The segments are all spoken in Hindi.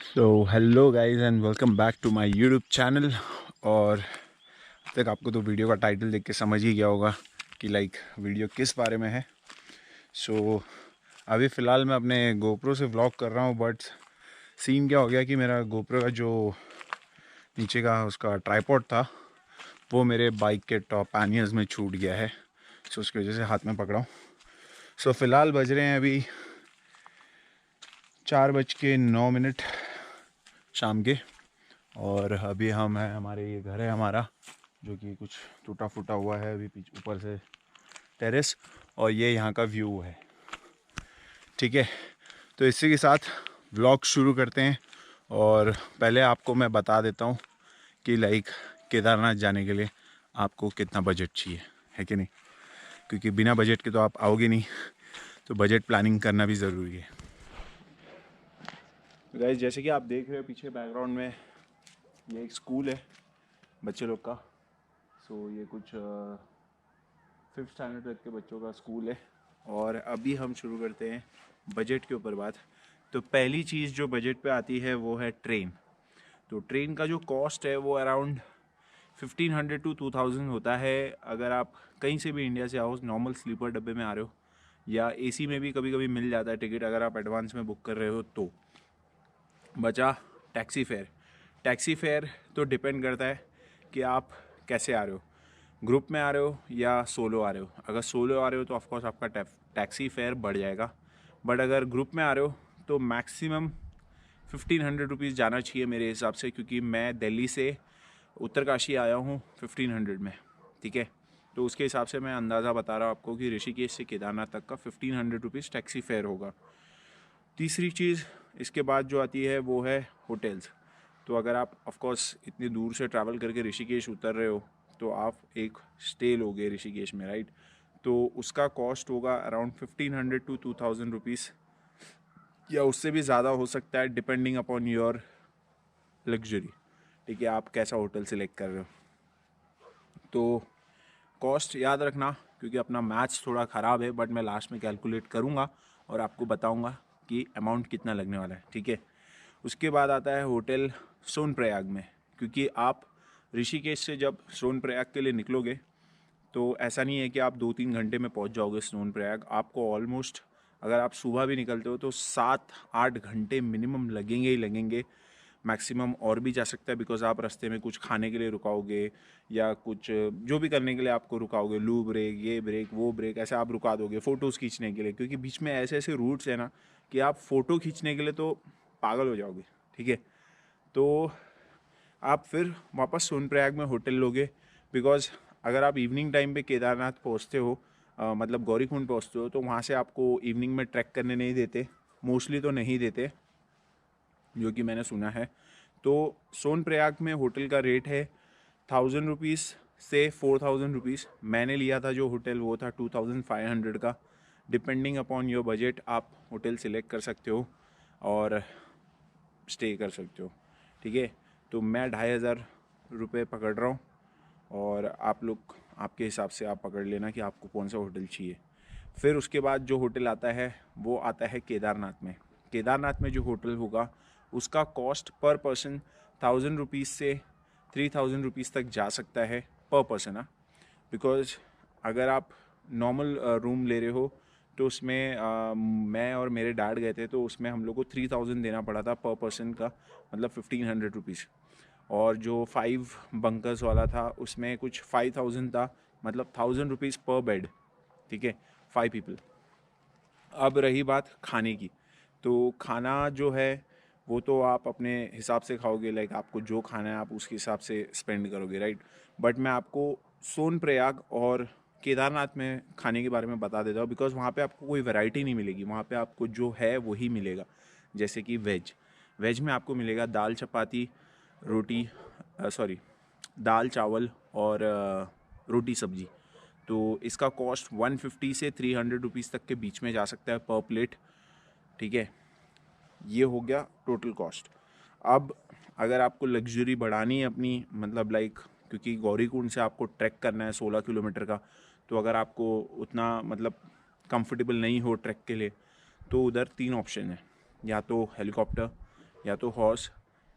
So hello guys and welcome back to my YouTube channel. और अब तक आपको तो वीडियो का टाइटल देख के समझ ही गया होगा कि वीडियो किस बारे में है। अभी फ़िलहाल मैं अपने गोप्रो से व्लॉग कर रहा हूँ, बट सीन क्या हो गया कि मेरा गोप्रो का जो नीचे का उसका ट्राइपॉड था वो मेरे बाइक के टॉप पैनियर्स में छूट गया है। उसकी वजह से हाथ में पकड़ा हूँ। फ़िलहाल बज रहे हैं अभी 4:09 शाम के, और अभी हम हैं, हमारे ये घर है हमारा, जो कि कुछ टूटा फूटा हुआ है अभी पीछे ऊपर से टेरेस, और ये यहाँ का व्यू है। ठीक है, तो इसी के साथ व्लॉग शुरू करते हैं। और पहले आपको मैं बता देता हूँ कि केदारनाथ जाने के लिए आपको कितना बजट चाहिए, है कि नहीं, क्योंकि बिना बजट के तो आप आओगे नहीं, तो बजट प्लानिंग करना भी ज़रूरी है। तो गाइस, जैसे कि आप देख रहे हो पीछे बैकग्राउंड में, ये एक स्कूल है बच्चे लोग का। ये कुछ 5th स्टैंडर्ड तक के बच्चों का स्कूल है। और अभी हम शुरू करते हैं बजट के ऊपर बात। तो पहली चीज़ जो बजट पे आती है वो है ट्रेन। तो ट्रेन का जो कॉस्ट है वो अराउंड 1500 to 2000 होता है। अगर आप कहीं से भी इंडिया से आओ, नॉर्मल स्लीपर डब्बे में आ रहे हो, या एसी में भी कभी कभी मिल जाता है टिकट अगर आप एडवांस में बुक कर रहे हो। तो बचा टैक्सी फेयर। टैक्सी फेयर तो डिपेंड करता है कि आप कैसे आ रहे हो, ग्रुप में आ रहे हो या सोलो आ रहे हो। अगर सोलो आ रहे हो तो ऑफकोर्स आपका टैक्सी फेयर बढ़ जाएगा, बट अगर ग्रुप में आ रहे हो तो मैक्सिमम 1500 रुपीज़ जाना चाहिए मेरे हिसाब से, क्योंकि मैं दिल्ली से उत्तरकाशी आया हूँ 1500 में। ठीक है, तो उसके हिसाब से मैं अंदाज़ा बता रहा हूँ आपको कि ऋषिकेश से केदारनाथ तक का 1500 रुपीज़ टैक्सी फेयर होगा। तीसरी चीज़ इसके बाद जो आती है वो है होटल्स। तो अगर आप ऑफकोर्स इतनी दूर से ट्रैवल करके ऋषिकेश उतर रहे हो तो आप एक स्टे लोगे ऋषिकेश में, राइट। तो उसका कॉस्ट होगा अराउंड 1500 to 2000 रुपीज़, या उससे भी ज़्यादा हो सकता है डिपेंडिंग अपॉन योर लग्जरी। ठीक है, आप कैसा होटल सेलेक्ट कर रहे हो। तो कॉस्ट याद रखना, क्योंकि अपना मैथ्स थोड़ा ख़राब है, बट मैं लास्ट में कैलकुलेट करूँगा और आपको बताऊँगा कि अमाउंट कितना लगने वाला है। ठीक है, उसके बाद आता है होटल सोनप्रयाग में। क्योंकि आप ऋषिकेश से जब सोनप्रयाग के लिए निकलोगे तो ऐसा नहीं है कि आप 2-3 घंटे में पहुंच जाओगे सोनप्रयाग। आपको ऑलमोस्ट, अगर आप सुबह भी निकलते हो तो 7-8 घंटे मिनिमम लगेंगे ही लगेंगे। मैक्सिमम और भी जा सकता है, बिकॉज आप रास्ते में कुछ खाने के लिए रुकाओगे या कुछ जो भी करने के लिए आपको रुकाओगे, लू ब्रेक, ये ब्रेक, वो ब्रेक, ऐसे आप रुका दोगे फ़ोटोज़ खींचने के लिए, क्योंकि बीच में ऐसे ऐसे रूट्स हैं ना कि आप फ़ोटो खींचने के लिए तो पागल हो जाओगे। ठीक है, तो आप फिर वापस सोनप्रयाग में होटल लोगे, बिकॉज अगर आप इवनिंग टाइम पे केदारनाथ पहुंचते हो, मतलब गौरीकुंड पहुंचते हो, तो वहाँ से आपको इवनिंग में ट्रैक करने नहीं देते, मोस्टली तो नहीं देते, जो कि मैंने सुना है। तो सोनप्रयाग में होटल का रेट है 1000 रुपीज़ से 4000 रुपीज़। मैंने लिया था जो होटल वो था 2500 का। डिपेंडिंग अपॉन योर बजट आप होटल सिलेक्ट कर सकते हो और स्टे कर सकते हो। ठीक है, तो मैं 2500 रुपये पकड़ रहा हूँ, और आप लोग आपके हिसाब से आप पकड़ लेना कि आपको कौन सा होटल चाहिए। फिर उसके बाद जो होटल आता है वो आता है केदारनाथ में। केदारनाथ में जो होटल होगा उसका कॉस्ट पर पर्सन 1000 रुपीज़ से 3000 रुपीज़ तक जा सकता है पर पर्सन। हाँ, बिकॉज अगर आप नॉर्मल रूम ले रहे हो तो उसमें मैं और मेरे डैड गए थे, तो उसमें हम लोग को 3000 देना पड़ा था पर पर्सन का, मतलब 1500 रुपीज़। और जो 5 बंकर्स वाला था उसमें कुछ 5000 था, मतलब 1000 रुपीज़ पर बेड। ठीक है, 5 पीपल। अब रही बात खाने की, तो खाना जो है वो तो आप अपने हिसाब से खाओगे, आपको जो खाना है आप उसके हिसाब से स्पेंड करोगे, राइट। बट मैं आपको सोनप्रयाग और केदारनाथ में खाने के बारे में बता देता हूँ, बिकॉज वहाँ पे आपको कोई वैरायटी नहीं मिलेगी। वहाँ पे आपको जो है वही मिलेगा। जैसे कि वेज वेज में आपको मिलेगा दाल चपाती, रोटी, सॉरी, दाल चावल और रोटी सब्जी। तो इसका कॉस्ट 150 से 300 रुपीज़ तक के बीच में जा सकता है पर प्लेट। ठीक है, ये हो गया टोटल कॉस्ट। अब अगर आपको लग्जरी बढ़ानी है अपनी, मतलब क्योंकि गौरीकुंड से आपको ट्रैक करना है 16 किलोमीटर का, तो अगर आपको उतना मतलब कंफर्टेबल नहीं हो ट्रैक के लिए, तो उधर 3 ऑप्शन है। या तो हेलीकॉप्टर, या तो हॉर्स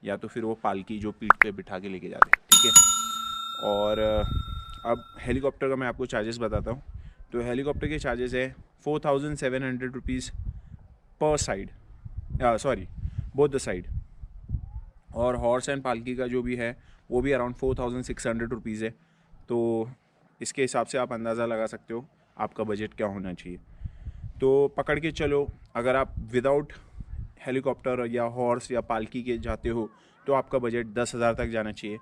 या तो फिर वो पालकी जो पीठ पे बिठा के लेके जाते हैं, ठीक है। और अब हेलीकॉप्टर का मैं आपको चार्जेस बताता हूँ। तो हेलीकॉप्टर के चार्जेस है 4700 रुपीज़ पर side, sorry both the side. और हॉर्स एंड पालकी का जो भी है वो भी अराउंड 4600 रुपीज़ है। तो इसके हिसाब से आप अंदाज़ा लगा सकते हो आपका बजट क्या होना चाहिए। तो पकड़ के चलो, अगर आप विदाउट हेलीकॉप्टर या हॉर्स या पालकी के जाते हो तो आपका बजट 10,000 तक जाना चाहिए।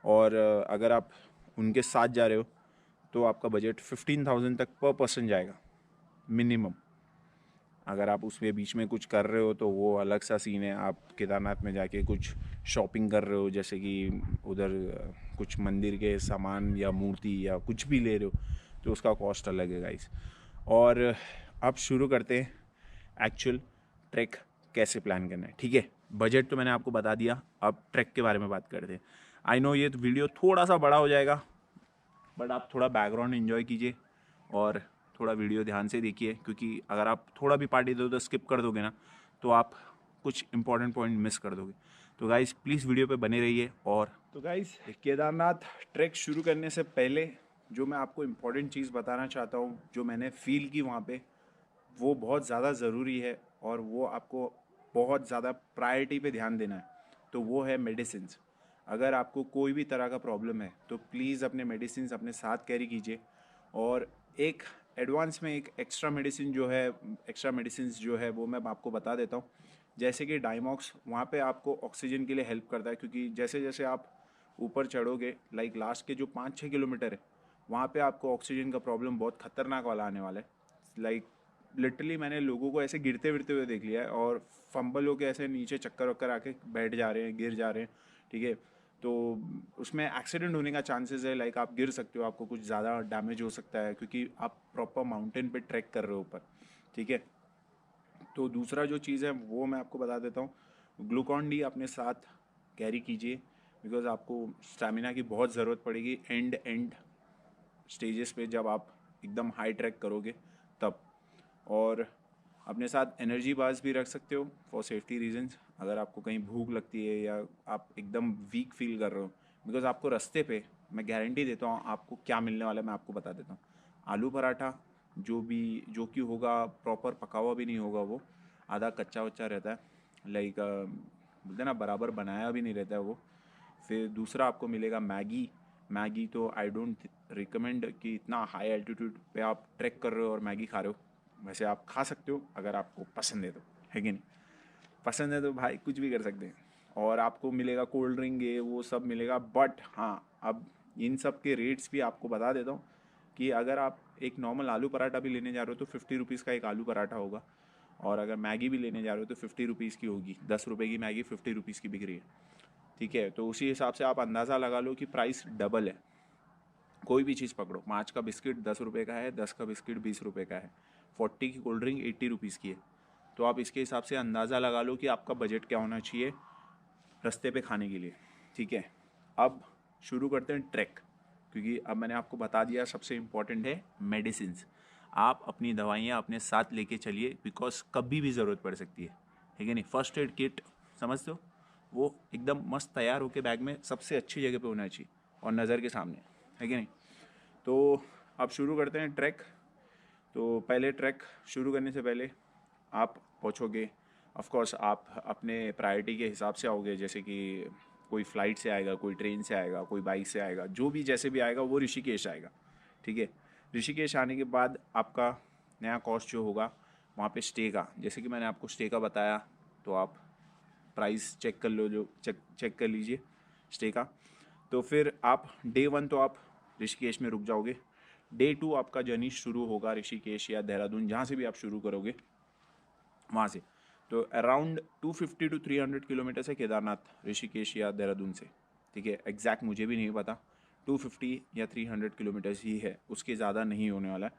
और अगर आप उनके साथ जा रहे हो तो आपका बजट 15,000 तक पर पर्सन जाएगा मिनिमम। अगर आप उसमें बीच में कुछ कर रहे हो तो वो अलग सा सीन है। आप केदारनाथ में जाके कुछ शॉपिंग कर रहे हो, जैसे कि उधर कुछ मंदिर के सामान या मूर्ति या कुछ भी ले रहे हो, तो उसका कॉस्ट अलग है गाइस। और अब शुरू करते हैं एक्चुअल ट्रैक कैसे प्लान करना है, ठीक है। बजट तो मैंने आपको बता दिया, अब ट्रैक के बारे में बात करते हैं। आई नो ये वीडियो थोड़ा सा बड़ा हो जाएगा, बट आप थोड़ा बैकग्राउंड एंजॉय कीजिए और थोड़ा वीडियो ध्यान से देखिए, क्योंकि अगर आप थोड़ा भी पार्ट इधर उधर स्किप कर दोगे ना तो आप कुछ इंपॉर्टेंट पॉइंट मिस कर दोगे। तो गाइस प्लीज़ वीडियो पे बने रहिए। और तो गाइस केदारनाथ ट्रैक शुरू करने से पहले जो मैं आपको इम्पोर्टेंट चीज़ बताना चाहता हूँ, जो मैंने फील की वहाँ पे, वो बहुत ज़्यादा ज़रूरी है और वो आपको बहुत ज़्यादा प्रायोरिटी पे ध्यान देना है। तो वो है मेडिसिन्स। अगर आपको कोई भी तरह का प्रॉब्लम है तो प्लीज़ अपने मेडिसिन्स अपने साथ कैरी कीजिए। और एक एडवांस में एक एक्स्ट्रा मेडिसिन्स जो है वो मैं आपको बता देता हूँ। जैसे कि डाइमॉक्स, वहाँ पे आपको ऑक्सीजन के लिए हेल्प करता है, क्योंकि जैसे जैसे आप ऊपर चढ़ोगे, लाइक लास्ट के जो 5-6 किलोमीटर है, वहाँ पे आपको ऑक्सीजन का प्रॉब्लम बहुत खतरनाक वाला आने वाला है। लाइक लिटरली मैंने लोगों को ऐसे गिरते विरते हुए देख लिया है, और फंबल होके ऐसे नीचे चक्कर वक्कर आके बैठ जा रहे हैं, गिर जा रहे हैं, ठीक है। तो उसमें एक्सीडेंट होने का चांसेस है, लाइक आप गिर सकते हो, आपको कुछ ज़्यादा डैमेज हो सकता है, क्योंकि आप प्रॉपर माउंटेन पे ट्रैक कर रहे हो ऊपर, ठीक है। तो दूसरा जो चीज़ है वो मैं आपको बता देता हूँ। ग्लूकॉन डी अपने साथ कैरी कीजिए, बिकॉज आपको स्टेमिना की बहुत ज़रूरत पड़ेगी एंड स्टेजेस पे, जब आप एकदम हाई ट्रैक करोगे तब। और अपने साथ एनर्जी बार्स भी रख सकते हो फॉर सेफ्टी रीजंस, अगर आपको कहीं भूख लगती है या आप एकदम वीक फील कर रहे हो। बिकॉज आपको रास्ते पे मैं गारंटी देता हूँ आपको क्या मिलने वाला है, मैं आपको बता देता हूँ। आलू पराठा जो कि होगा प्रॉपर पका हुआ भी नहीं होगा, वो आधा कच्चा वच्चा रहता है, लाइक बोलते हैं ना बराबर बनाया भी नहीं रहता है वो। फिर दूसरा आपको मिलेगा मैगी। मैगी तो आई डोंट रिकमेंड कि इतना हाई एल्टीट्यूड पे आप ट्रैक कर रहे हो और मैगी खा रहे हो। वैसे आप खा सकते हो अगर आपको पसंद है तो, है कि नहीं। पसंद है तो भाई कुछ भी कर सकते हैं। और आपको मिलेगा कोल्ड ड्रिंक, ये वो सब मिलेगा। बट हाँ, अब इन सब के रेट्स भी आपको बता देता हूँ कि अगर आप एक नॉर्मल आलू पराठा भी लेने जा रहे हो तो 50 रुपीज़ का एक आलू पराठा होगा, और अगर मैगी भी लेने जा रहे हो तो 50 रुपीज़ की होगी। 10 रुपये की मैगी 50 रुपीज़ की बिक रही है, ठीक है। तो उसी हिसाब से आप अंदाज़ा लगा लो कि प्राइस डबल है। कोई भी चीज़ पकड़ो, 5 का बिस्किट 10 रुपये का है, 10 का बिस्किट 20 रुपये का है, 40 की कोल्ड ड्रिंक 80 रुपीज़ की है। तो आप इसके हिसाब से अंदाज़ा लगा लो कि आपका बजट क्या होना चाहिए रास्ते पे खाने के लिए, ठीक है। अब शुरू करते हैं ट्रैक, क्योंकि अब मैंने आपको बता दिया सबसे इम्पॉर्टेंट है मेडिसिन्स। आप अपनी दवाइयाँ अपने साथ लेके चलिए, बिकॉज कभी भी ज़रूरत पड़ सकती है कि नहीं। फर्स्ट एड किट समझते हो, वो एकदम मस्त तैयार होके बैग में सबसे अच्छी जगह पे होना चाहिए और नज़र के सामने, है कि नहीं। तो अब शुरू करते हैं ट्रैक। तो पहले ट्रैक शुरू करने से पहले आप पहुँचोगे, ऑफ कोर्स आप अपने प्रायोरिटी के हिसाब से आओगे, जैसे कि कोई फ़्लाइट से आएगा, कोई ट्रेन से आएगा, कोई बाइक से आएगा, जो भी जैसे भी आएगा वो ऋषिकेश आएगा, ठीक है। ऋषिकेश आने के बाद आपका नया कॉस्ट जो होगा वहाँ पे स्टे का, जैसे कि मैंने आपको स्टे का बताया, तो आप प्राइस चेक कर लो, जो चेक कर लीजिए स्टे का। तो फिर आप डे 1 तो आप ऋषिकेश में रुक जाओगे। डे 2 आपका जर्नी शुरू होगा ऋषिकेश या देहरादून, जहाँ से भी आप शुरू करोगे वहाँ से। तो अराउंड 250 टू 300 किलोमीटर से केदारनाथ ऋषिकेश या देहरादून से, ठीक है। एग्जैक्ट मुझे भी नहीं पता, 250 या 300 किलोमीटर्स ही है, उसके ज़्यादा नहीं होने वाला है,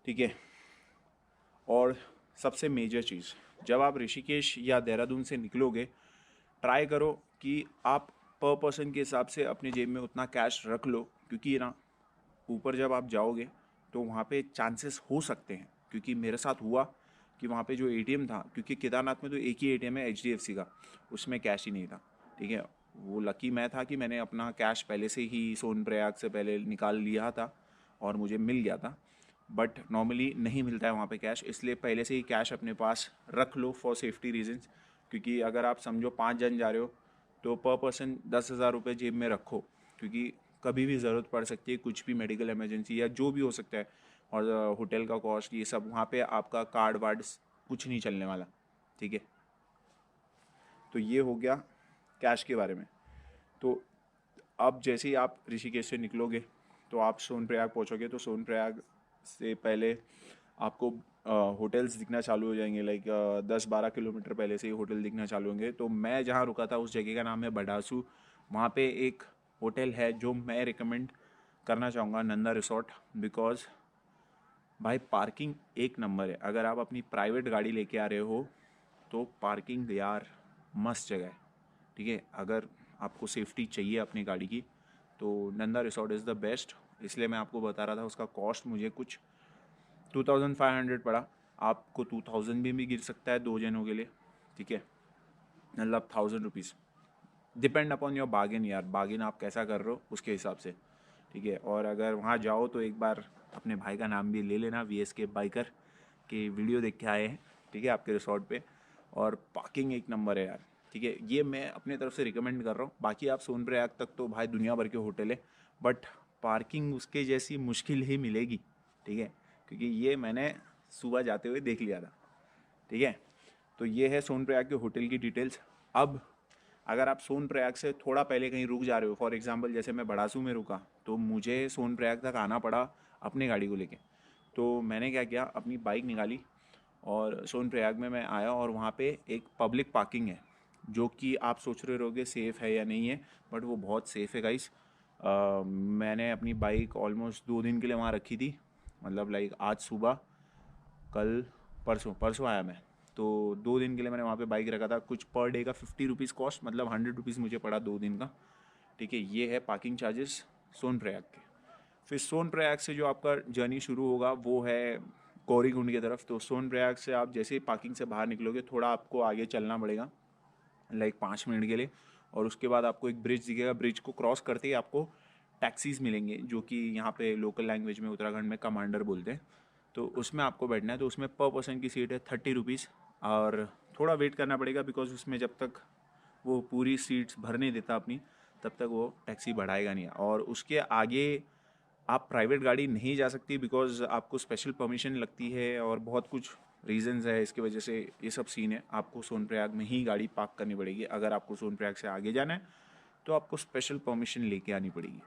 ठीक है। और सबसे मेजर चीज़, जब आप ऋषिकेश या देहरादून से निकलोगे, ट्राई करो कि आप पर पर्सन के हिसाब से अपनी जेब में उतना कैश रख लो, क्योंकि ना ऊपर जब आप जाओगे तो वहाँ पे चांसेस हो सकते हैं, क्योंकि मेरे साथ हुआ कि वहाँ पे जो एटीएम था, क्योंकि केदारनाथ में तो एक ही एटीएम है एचडीएफसी का, उसमें कैश ही नहीं था, ठीक है। वो लकी मैं था कि मैंने अपना कैश पहले से ही सोनप्रयाग से पहले निकाल लिया था और मुझे मिल गया था। बट नॉर्मली नहीं मिलता है वहाँ पे कैश, इसलिए पहले से ही कैश अपने पास रख लो फॉर सेफ्टी रीजंस। क्योंकि अगर आप समझो 5 जन जा रहे हो तो पर पर्सन 10,000 रुपये जेब में रखो, क्योंकि कभी भी ज़रूरत पड़ सकती है, कुछ भी मेडिकल इमरजेंसी या जो भी हो सकता है। और होटल का कॉस्ट ये सब, वहाँ पे आपका कार्ड वार्ड कुछ नहीं चलने वाला, ठीक है। तो ये हो गया कैश के बारे में। तो अब जैसे ही आप ऋषिकेश से निकलोगे तो आप सोनप्रयाग पहुँचोगे, तो सोनप्रयाग से पहले आपको होटल्स दिखना चालू हो जाएंगे, लाइक 10-12 किलोमीटर पहले से ही होटल दिखना चालू होंगे। तो मैं जहाँ रुका था उस जगह का नाम है बडासू। वहाँ पे एक होटल है जो मैं रिकमेंड करना चाहूँगा, नंदा रिसोर्ट। बिकॉज भाई पार्किंग एक नंबर है। अगर आप अपनी प्राइवेट गाड़ी लेके आ रहे हो तो पार्किंग यार मस्त जगह है, ठीक है। अगर आपको सेफ्टी चाहिए अपनी गाड़ी की तो Nanda resort is the best. इसलिए मैं आपको बता रहा था, उसका कॉस्ट मुझे कुछ 2500 पड़ा। आपको 2000 भी गिर सकता है 2 जनों के लिए, ठीक है। मतलब 1000 rupees, depend upon your bargain यार, बार्गेन आप कैसा कर रहे हो उसके हिसाब से, ठीक है। और अगर वहाँ जाओ तो एक बार अपने भाई का नाम भी ले लेना, VSK बाइकर के वीडियो देख के आए हैं, ठीक है, आपके रिसोर्ट पे। और पार्किंग एक नंबर है यार, ठीक है। ये मैं अपने तरफ से रिकमेंड कर रहा हूँ। बाकी आप सोनप्रयाग तक तो भाई दुनिया भर के होटल है, बट पार्किंग उसके जैसी मुश्किल ही मिलेगी, ठीक है। क्योंकि ये मैंने सुबह जाते हुए देख लिया था, ठीक है। तो ये है सोनप्रयाग के होटल की डिटेल्स। अब अगर आप सोनप्रयाग से थोड़ा पहले कहीं रुक जा रहे हो, फॉर एग्जांपल जैसे मैं बड़ासू में रुका, तो मुझे सोनप्रयाग तक आना पड़ा अपनी गाड़ी को लेके। तो मैंने क्या किया, अपनी बाइक निकाली और सोनप्रयाग में मैं आया। और वहाँ पे एक पब्लिक पार्किंग है, जो कि आप सोच रहे रहोगे सेफ़ है या नहीं है, बट वो बहुत सेफ़ है गाइस। मैंने अपनी बाइक ऑलमोस्ट 2 दिन के लिए वहाँ रखी थी। मतलब लाइक आज सुबह, कल, परसों परसों आया मैं, तो 2 दिन के लिए मैंने वहाँ पे बाइक रखा था। कुछ पर डे का 50 रुपीज़ कॉस्ट, मतलब 100 रुपीज़ मुझे पड़ा 2 दिन का, ठीक है। ये है पार्किंग चार्जेस सोनप्रयाग के। फिर सोनप्रयाग से जो आपका जर्नी शुरू होगा वो है गौरीकुंड की तरफ। तो सोनप्रयाग से आप जैसे ही पार्किंग से बाहर निकलोगे, थोड़ा आपको आगे चलना पड़ेगा, लाइक 5 मिनट के लिए। और उसके बाद आपको एक ब्रिज दिखेगा, ब्रिज को क्रॉस करते ही आपको टैक्सीज़ मिलेंगे, जो कि यहाँ पे लोकल लैंग्वेज में उत्तराखंड में कमांडर बोलते हैं। तो उसमें आपको बैठना है। तो उसमें पर पर्सन की सीट है 30 रुपीज़। और थोड़ा वेट करना पड़ेगा, बिकॉज उसमें जब तक वो पूरी सीट्स भर नहीं देता अपनी, तब तक वो टैक्सी बढ़ाएगा नहीं। और उसके आगे आप प्राइवेट गाड़ी नहीं जा सकती, बिकॉज आपको स्पेशल परमिशन लगती है और बहुत कुछ रीजंस है इसकी वजह से। ये सब सीन है, आपको सोनप्रयाग में ही गाड़ी पार्क करनी पड़ेगी। अगर आपको सोनप्रयाग से आगे जाना है तो आपको स्पेशल परमिशन लेके आनी पड़ेगी।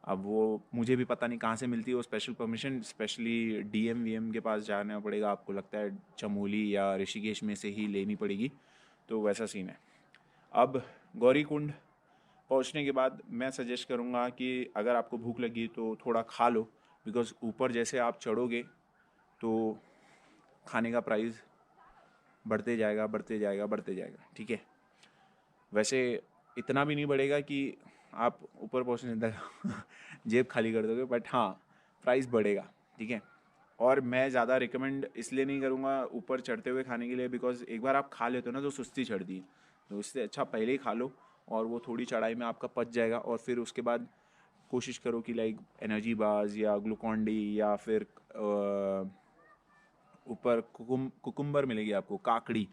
अब वो मुझे भी पता नहीं कहाँ से मिलती है वो स्पेशल परमिशन, स्पेशली DM-VM के पास जाना पड़ेगा, आपको लगता है चमोली या ऋषिकेश में से ही लेनी पड़ेगी। तो वैसा सीन है। अब गौरीकुंड पहुंचने के बाद मैं सजेस्ट करूंगा कि अगर आपको भूख लगी तो थोड़ा खा लो, बिकॉज़ ऊपर जैसे आप चढ़ोगे तो खाने का प्राइस बढ़ते जाएगा, बढ़ते जाएगा, बढ़ते जाएगा, ठीक है। वैसे इतना भी नहीं बढ़ेगा कि आप ऊपर पहुंचने तक जेब खाली कर दोगे, बट हाँ प्राइस बढ़ेगा, ठीक है। और मैं ज़्यादा रिकमेंड इसलिए नहीं करूँगा ऊपर चढ़ते हुए खाने के लिए, बिकॉज एक बार आप खा लेते हो ना तो सुस्ती चढ़ती है। तो इससे अच्छा पहले ही खा लो और वो थोड़ी चढ़ाई में आपका पच जाएगा। और फिर उसके बाद कोशिश करो कि लाइक एनर्जी बार्स या ग्लूकॉन डी या फिर ऊपर कुकुम्बर मिलेगी आपको, काकड़ी,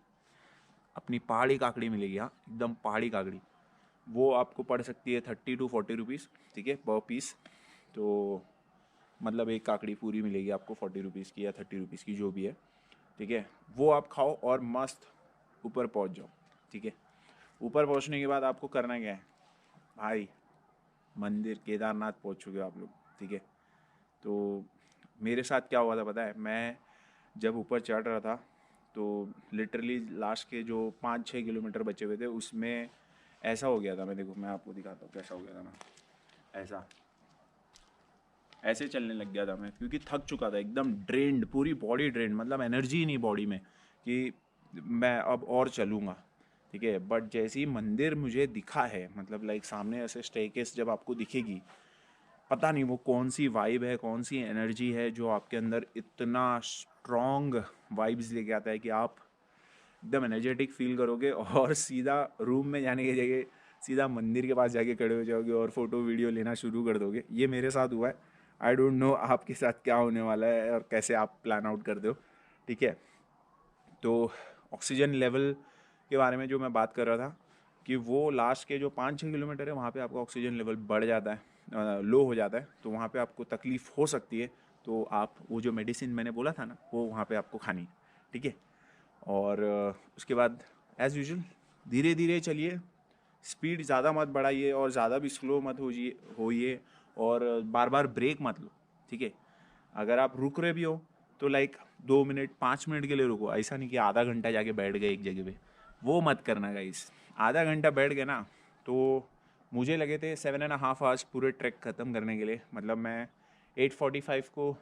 अपनी पहाड़ी काकड़ी मिलेगी, हाँ एकदम पहाड़ी काकड़ी। वो आपको पड़ सकती है 30 to 40 रुपीज़, ठीक है, पर पीस। तो मतलब एक काकड़ी पूरी मिलेगी आपको 40 रुपीज़ की या 30 रुपीज़ की, जो भी है, ठीक है। वो आप खाओ और मस्त ऊपर पहुंच जाओ, ठीक है। ऊपर पहुंचने के बाद आपको करना क्या है भाई, मंदिर केदारनाथ पहुंच चुके हो आप लोग, ठीक है। तो मेरे साथ क्या हुआ था पता है, मैं जब ऊपर चढ़ रहा था तो लिटरली लास्ट के जो 5-6 किलोमीटर बचे हुए थे उसमें ऐसा हो गया था। मैं देखो, मैं आपको दिखाता हूँ कैसा हो गया था। मैं ऐसे चलने लग गया था मैं, क्योंकि थक चुका था एकदम, ड्रेन्ड, पूरी बॉडी ड्रेन्ड, मतलब एनर्जी ही नहीं बॉडी में कि मैं अब और चलूँगा, ठीक है। बट जैसे ही मंदिर मुझे दिखा है, मतलब लाइक सामने ऐसे स्टेयरकेस जब आपको दिखेगी, पता नहीं वो कौन सी वाइब है, कौन सी एनर्जी है जो आपके अंदर इतना स्ट्रॉन्ग वाइब्स लेके आता है कि आप एकदम एनर्जेटिक फील करोगे और सीधा रूम में जाने की जगह सीधा मंदिर के पास जाके खड़े हो जाओगे और फोटो वीडियो लेना शुरू कर दोगे। ये मेरे साथ हुआ है। आई डोंट नो आपके साथ क्या होने वाला है और कैसे आप प्लान आउट करते हो। ठीक है, तो ऑक्सीजन लेवल के बारे में जो मैं बात कर रहा था कि वो लास्ट के जो 5-6 किलोमीटर है वहाँ पे आपका ऑक्सीजन लेवल बढ़ जाता है, लो हो जाता है, तो वहाँ पे आपको तकलीफ़ हो सकती है। तो आप वो जो मेडिसिन मैंने बोला था ना वो वहाँ पे आपको खानी है। ठीक है, और उसके बाद एज़ यूजुअल धीरे धीरे चलिए, स्पीड ज़्यादा मत बढ़ाइए और ज़्यादा भी स्लो मत होइए और बार बार ब्रेक मत लो। ठीक है, अगर आप रुक रहे भी हो तो लाइक 2 मिनट 5 मिनट के लिए रुको, ऐसा नहीं कि आधा घंटा जाके बैठ गए एक जगह पे, वो मत करना गाइस। आधा घंटा बैठ गए ना तो मुझे लगे थे 7.5 आवर्स पूरे ट्रैक ख़त्म करने के लिए। मतलब मैं 8:45 को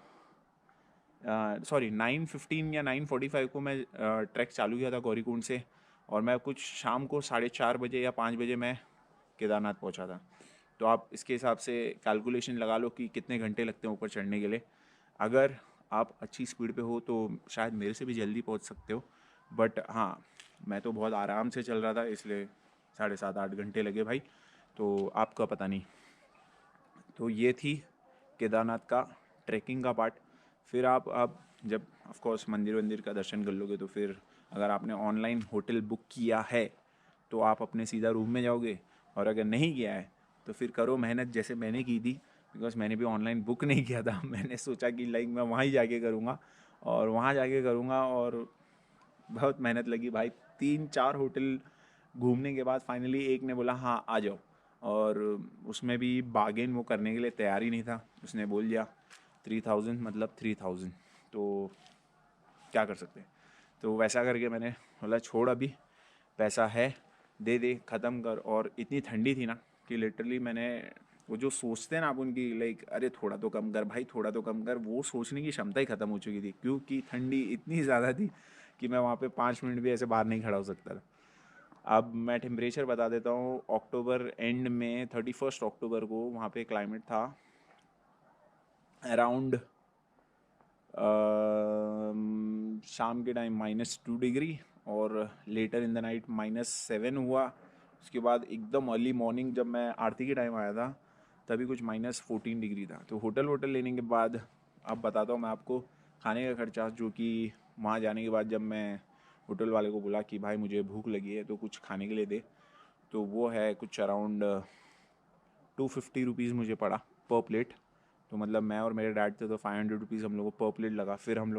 सॉरी 9:15 या 9:45 को मैं ट्रैक चालू किया था गौरीकुंड से, और मैं कुछ शाम को 4:30 बजे या 5 बजे मैं केदारनाथ पहुंचा था। तो आप इसके हिसाब से कैलकुलेशन लगा लो कि कितने घंटे लगते हैं ऊपर चढ़ने के लिए। अगर आप अच्छी स्पीड पे हो तो शायद मेरे से भी जल्दी पहुंच सकते हो, बट हाँ मैं तो बहुत आराम से चल रहा था इसलिए 7.5-8 घंटे लगे भाई। तो आपका पता नहीं। तो ये थी केदारनाथ का ट्रैकिंग का पार्ट। फिर आप जब ऑफ कोर्स मंदिर वंदिर का दर्शन कर लोगे तो फिर अगर आपने ऑनलाइन होटल बुक किया है तो आप अपने सीधा रूम में जाओगे, और अगर नहीं किया है तो फिर करो मेहनत जैसे मैंने की थी, बिकॉज मैंने भी ऑनलाइन बुक नहीं किया था। मैंने सोचा कि लाइक मैं वहाँ ही जाके करूँगा और वहाँ जाके करूँगा, और बहुत मेहनत लगी भाई। 3-4 होटल घूमने के बाद फाइनली एक ने बोला हाँ आ जाओ, और उसमें भी बार्गेन वो करने के लिए तैयार ही नहीं था। उसने बोल दिया 3000 मतलब 3000, तो क्या कर सकते हैं। तो वैसा करके मैंने बोला छोड़, अभी पैसा है दे दे ख़त्म कर। और इतनी ठंडी थी ना कि लिटरली मैंने वो जो सोचते हैं ना आप उनकी लाइक अरे थोड़ा तो कम कर भाई, थोड़ा तो कम कर, वो सोचने की क्षमता ही ख़त्म हो चुकी थी, क्योंकि ठंडी इतनी ज़्यादा थी कि मैं वहाँ पे 5 मिनट भी ऐसे बाहर नहीं खड़ा हो सकता था। अब मैं टेम्परेचर बता देता हूँ। अक्टूबर एंड में 31 अक्टूबर को वहाँ पे क्लाइमेट था अराउंड शाम के टाइम -2 डिग्री, और लेटर इन द नाइट -7 हुआ। उसके बाद एकदम अर्ली मॉर्निंग जब मैं आरती के टाइम आया था तभी कुछ -14 डिग्री था। तो होटल वोटल लेने के बाद अब बताता हूँ मैं आपको खाने का खर्चा, जो कि वहाँ जाने के बाद जब मैं होटल वाले को बोला कि भाई मुझे भूख लगी है तो कुछ खाने के लिए दे, तो वो है कुछ अराउंड 250 रुपीज़ मुझे पड़ा पर प्लेट। तो मतलब मैं और मेरे डैड थे तो 500 रुपीज़ हम लोग को पर प्लेट लगा। फिर हम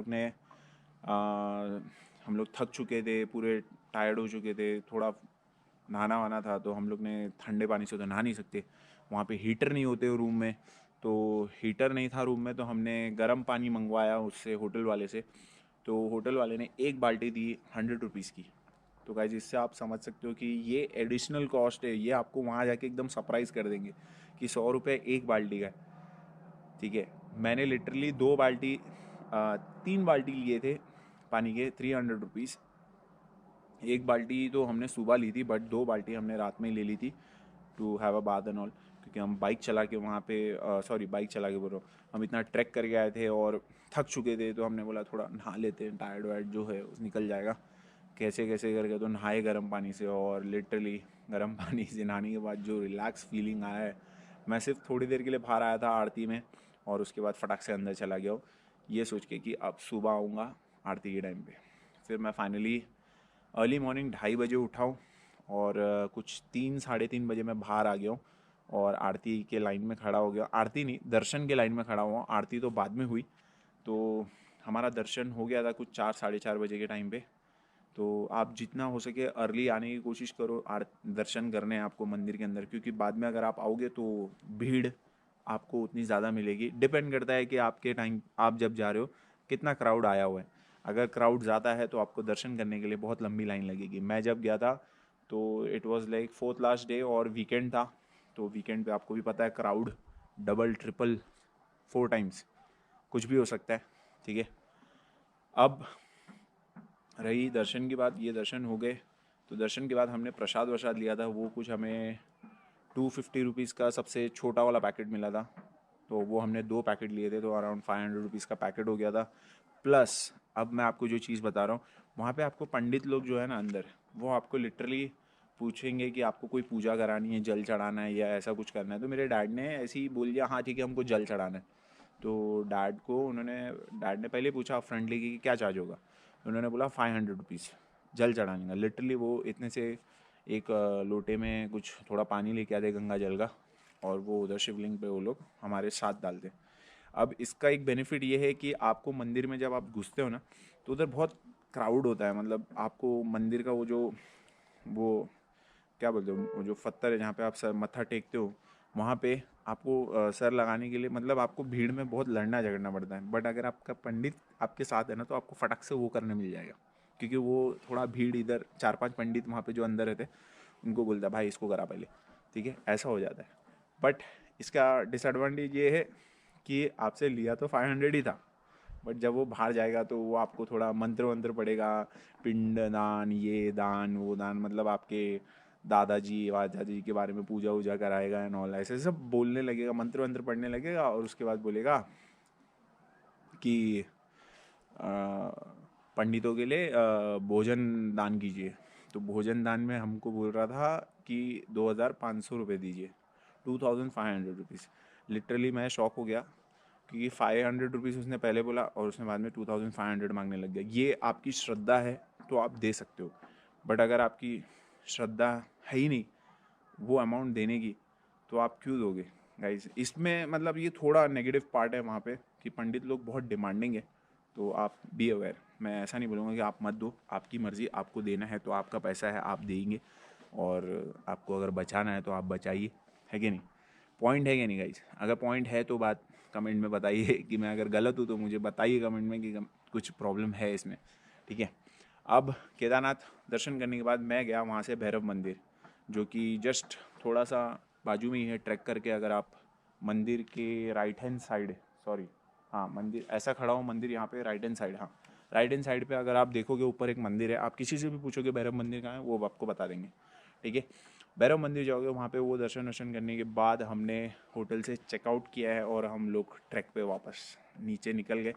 लोग थक चुके थे, पूरे टायर्ड हो चुके थे, थोड़ा नहाना वाना था, तो हम लोग ने ठंडे पानी से तो नहा नहीं सकते, वहाँ पे हीटर नहीं होते रूम में, तो हीटर नहीं था रूम में, तो हमने गर्म पानी मंगवाया उससे होटल वाले से। तो होटल वाले ने एक बाल्टी दी 100 रुपीज़ की। तो गाइज इससे आप समझ सकते हो कि ये एडिशनल कॉस्ट है, ये आपको वहाँ जाके एकदम सरप्राइज़ कर देंगे कि 100 रुपये एक बाल्टी का है। ठीक है, मैंने लिटरली 3 बाल्टी लिए थे पानी के 300 रुपीज़। एक बाल्टी तो हमने सुबह ली थी, बट 2 बाल्टी हमने रात में ही ले ली थी to have a bath and all, क्योंकि हम बाइक चला के वहाँ पे सॉरी बाइक चला के बोल रहा हूँ, हम इतना ट्रैक करके आए थे और थक चुके थे, तो हमने बोला थोड़ा नहा लेते हैं, टायर्ड वायर्ड जो है निकल जाएगा। कैसे कैसे करके तो नहाए गर्म पानी से, और लिटरली गर्म पानी से नहाने के बाद जो रिलैक्स फीलिंग आया है। मैं सिर्फ थोड़ी देर के लिए बाहर आया था आरती में, और उसके बाद फटाक से अंदर चला गया हूँ ये सोच के कि अब सुबह आऊँगा आरती के टाइम पे। फिर मैं फाइनली अर्ली मॉर्निंग 2:30 बजे उठा हूँ, और कुछ 3-3:30 बजे मैं बाहर आ गया हूँ और आरती के लाइन में खड़ा हो गया। आरती नहीं, दर्शन के लाइन में खड़ा हुआ। आरती तो बाद में हुई, तो हमारा दर्शन हो गया था कुछ 4-4:30 बजे के टाइम पे। तो आप जितना हो सके अर्ली आने की कोशिश करो, दर्शन करने हैं आपको मंदिर के अंदर, क्योंकि बाद में अगर आप आओगे तो भीड़ आपको उतनी ज़्यादा मिलेगी। डिपेंड करता है कि आपके टाइम आप जब जा रहे हो कितना क्राउड आया हुआ है। अगर क्राउड ज़्यादा है तो आपको दर्शन करने के लिए बहुत लंबी लाइन लगेगी। मैं जब गया था तो it was like 4th last day और वीकेंड था, तो वीकेंड पे आपको भी पता है क्राउड डबल ट्रिपल 4 टाइम्स कुछ भी हो सकता है। ठीक है, अब रही दर्शन की बात। ये दर्शन हो गए, तो दर्शन के बाद हमने प्रसाद वसाद लिया था। वो कुछ हमें 250 रुपीज़ का सबसे छोटा वाला पैकेट मिला था, तो वो हमने 2 पैकेट लिए थे, तो अराउंड 500 रुपीज़ का पैकेट हो गया था। प्लस अब मैं आपको जो चीज़ बता रहा हूँ, वहाँ पे आपको पंडित लोग जो है ना अंदर, वो आपको लिटरली पूछेंगे कि आपको कोई पूजा करानी है, जल चढ़ाना है या ऐसा कुछ करना है। तो मेरे डैड ने ऐसे ही बोल दिया हाँ ठीक है हमको जल चढ़ाना है। तो डैड ने पहले पूछा फ्रेंडली कि क्या चार्ज होगा। उन्होंने बोला 500 रुपीज़ जल चढ़ाने का। लिटरली वो इतने से एक लोटे में कुछ थोड़ा पानी लेके आते गंगा जल का, और वो उधर शिवलिंग पे वो लोग हमारे साथ डालते। अब इसका एक बेनिफिट ये है कि आपको मंदिर में जब आप घुसते हो ना, तो उधर बहुत क्राउड होता है। मतलब आपको मंदिर का वो क्या बोलते हो, वो जो पत्थर है जहाँ पे आप सर मत्था टेकते हो, वहाँ पे आपको सर लगाने के लिए मतलब आपको भीड़ में बहुत लड़ना झगड़ना पड़ता है। बट अगर आपका पंडित आपके साथ है ना, तो आपको फटक से वो करने मिल जाएगा, क्योंकि वो थोड़ा भीड़ इधर 4-5 पंडित वहाँ पे जो अंदर रहते, उनको बोलता है भाई इसको करा पहले, ठीक है, ऐसा हो जाता है। बट इसका डिसएडवांटेज ये है कि आपसे लिया तो 500 ही था, बट जब वो बाहर जाएगा तो वो आपको थोड़ा मंत्र वंत्र पड़ेगा, पिंड दान, ये दान वो दान, मतलब आपके दादाजी वादाजी के बारे में पूजा वूजा कराएगा एंड ऑल, ऐसे सब बोलने लगेगा, मंत्र वंत्र पढ़ने लगेगा, और उसके बाद बोलेगा कि पंडितों के लिए भोजन दान कीजिए। तो भोजन दान में हमको बोल रहा था कि 2500 रुपये दीजिए, 2500 रुपीज़। लिटरली मैं शॉक हो गया, क्योंकि 500 रुपीज़ उसने पहले बोला और उसने बाद में 2500 मांगने लग गया। ये आपकी श्रद्धा है तो आप दे सकते हो, बट अगर आपकी श्रद्धा है ही नहीं वो अमाउंट देने की, तो आप क्यों दोगे गाइज। इसमें मतलब ये थोड़ा नेगेटिव पार्ट है वहाँ पे कि पंडित लोग बहुत डिमांडिंग है, तो आप बी अवेयर। मैं ऐसा नहीं बोलूँगा कि आप मत दो, आपकी मर्ज़ी, आपको देना है तो आपका पैसा है आप देंगे, और आपको अगर बचाना है तो आप बचाइए, है कि नहीं। पॉइंट है कि नहीं गाइज। अगर पॉइंट है तो बात कमेंट में बताइए, कि मैं अगर गलत हूँ तो मुझे बताइए कमेंट में कि कुछ प्रॉब्लम है इसमें, ठीक है। अब केदारनाथ दर्शन करने के बाद मैं गया वहाँ से भैरव मंदिर, जो कि जस्ट थोड़ा सा बाजू में ही है। ट्रैक करके अगर आप मंदिर के राइट हैंड साइड, सॉरी हाँ मंदिर ऐसा खड़ा हो, मंदिर यहाँ पे राइट हैंड साइड, हाँ राइट हैंड साइड पे अगर आप देखोगे ऊपर एक मंदिर है, आप किसी से भी पूछोगे भैरव मंदिर कहाँ है वो आपको बता देंगे, ठीक है। भैरव मंदिर जाओगे, वहाँ पे वो दर्शन वर्शन करने के बाद हमने होटल से चेकआउट किया है और हम लोग ट्रैक पे वापस नीचे निकल गए,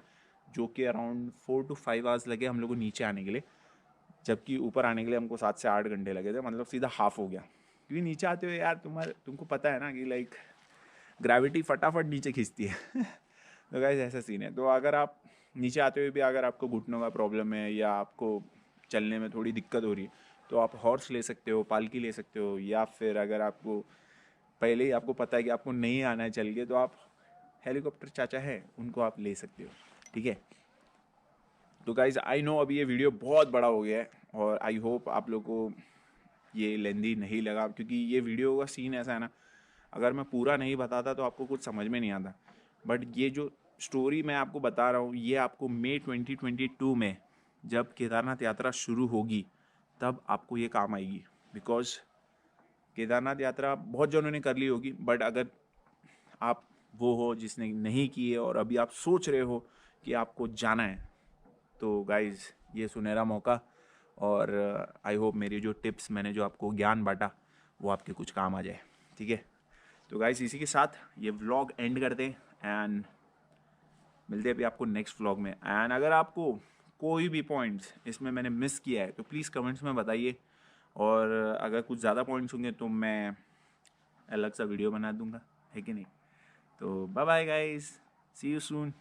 जो कि अराउंड 4 to 5 आवर्स लगे हम लोग को नीचे आने के लिए, जबकि ऊपर आने के लिए हमको 7 से 8 घंटे लगे थे। मतलब सीधा हाफ हो गया, क्योंकि नीचे आते हुए यार तुमको पता है ना कि लाइक ग्रेविटी फटाफट नीचे खींचती है तो गाइस ऐसा सीन है। तो अगर आप नीचे आते हुए भी अगर आपको घुटनों का प्रॉब्लम है या आपको चलने में थोड़ी दिक्कत हो रही है, तो आप हॉर्स ले सकते हो, पालकी ले सकते हो, या फिर अगर आपको पहले ही आपको पता है कि आपको नहीं आना है चल के, तो आप हेलीकॉप्टर चाचा है उनको आप ले सकते हो, ठीक है। तो गाइज आई नो अभी ये वीडियो बहुत बड़ा हो गया है, और आई होप आप लोग को ये लेंदी नहीं लगा, क्योंकि ये वीडियो का सीन ऐसा है ना, अगर मैं पूरा नहीं बताता तो आपको कुछ समझ में नहीं आता। बट ये जो स्टोरी मैं आपको बता रहा हूँ, ये आपको मई 2022 में जब केदारनाथ यात्रा शुरू होगी तब आपको ये काम आएगी। बिकॉज केदारनाथ यात्रा बहुत जनों ने कर ली होगी, बट अगर आप वो हो जिसने नहीं की है और अभी आप सोच रहे हो कि आपको जाना है, तो गाइज़ ये सुनहरा मौका, और आई होप मेरी जो टिप्स मैंने जो आपको ज्ञान बांटा वो आपके कुछ काम आ जाए, ठीक है। तो गाइज़ इसी के साथ ये व्लॉग एंड कर दें, एंड मिलते हैं अभी आपको नेक्स्ट व्लॉग में। एंड अगर आपको कोई भी पॉइंट्स इसमें मैंने मिस किया है तो प्लीज़ कमेंट्स में बताइए, और अगर कुछ ज़्यादा पॉइंट्स होंगे तो मैं अलग सा वीडियो बना दूंगा, है कि नहीं। तो bye bye guys, see you soon.